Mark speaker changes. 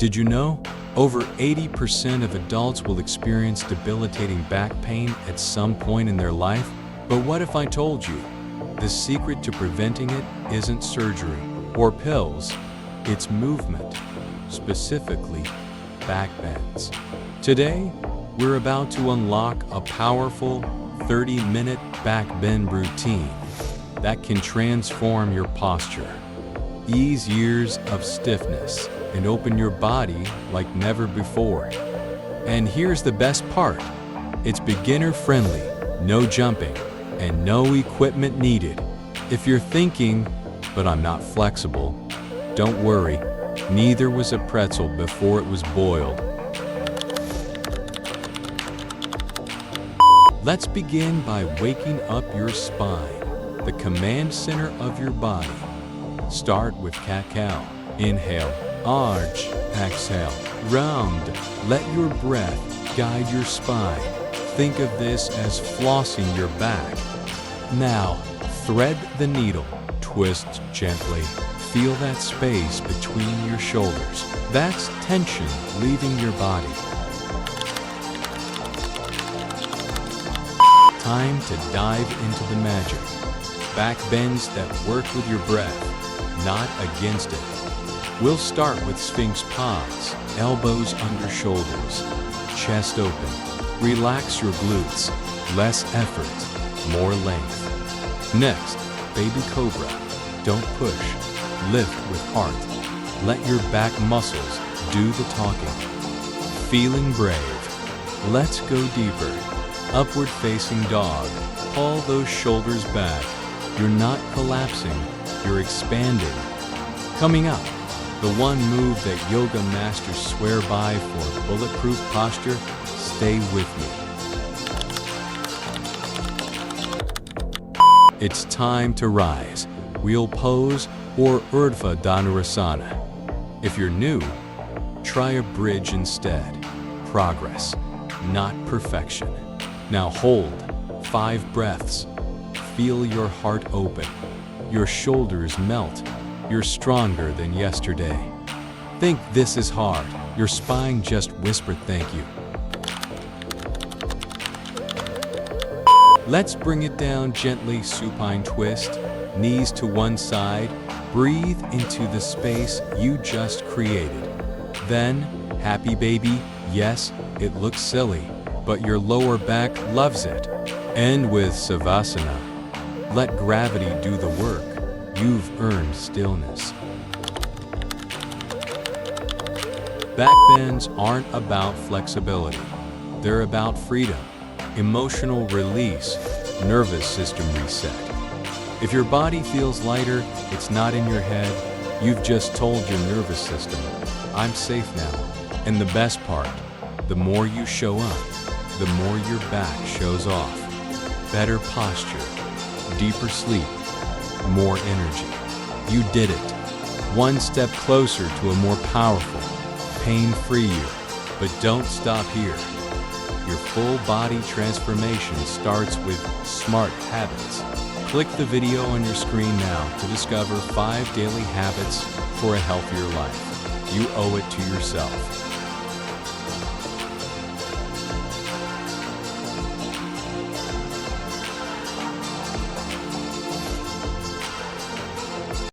Speaker 1: Did you know? Over 80% of adults will experience debilitating back pain at some point in their life. But what if I told you the secret to preventing it isn't surgery or pills, it's movement, specifically back bends. Today, we're about to unlock a powerful 30-minute back bend routine that can transform your posture, ease years of stiffness, and open your body like never before. And here's the best part. It's beginner-friendly, no jumping, and no equipment needed. If you're thinking, but I'm not flexible, don't worry, neither was a pretzel before it was boiled. Let's begin by waking up your spine, the command center of your body. Start with cat-cow. Inhale, arch, exhale, round. Let your breath guide your spine. Think of this as flossing your back. Now, thread the needle, twist gently. Feel that space between your shoulders. That's tension leaving your body. Time to dive into the magic. Back bends that work with your breath, not against it. We'll start with Sphinx pause, elbows under shoulders, chest open. Relax your glutes, less effort, more length. Next, baby cobra. Don't push, lift with heart. Let your back muscles do the talking. Feeling brave? Let's go deeper. Upward facing dog. Pull those shoulders back. You're not collapsing, you're expanding. Coming up, the one move that yoga masters swear by for bulletproof posture. Stay with me. It's time to rise. Wheel pose or Urdhva Dhanurasana. If you're new, try a bridge instead. Progress, not perfection. Now hold 5 breaths. Feel your heart open. Your shoulders melt. You're stronger than yesterday. Think this is hard. Your spine just whispered thank you. Let's bring it down gently. Supine twist. Knees to one side. Breathe into the space you just created. Then, happy baby. Yes, it looks silly, but your lower back loves it. End with Savasana. Let gravity do the work. You've earned stillness. Back bends aren't about flexibility. They're about freedom, emotional release, nervous system reset. If your body feels lighter, it's not in your head. You've just told your nervous system, I'm safe now. And the best part, the more you show up, the more your back shows off. Better posture, deeper sleep, more energy. You did it. One step closer to a more powerful, pain-free you. But don't stop here. Your full body transformation starts with smart habits. Click the video on your screen now to discover 5 daily habits for a healthier life. You owe it to yourself.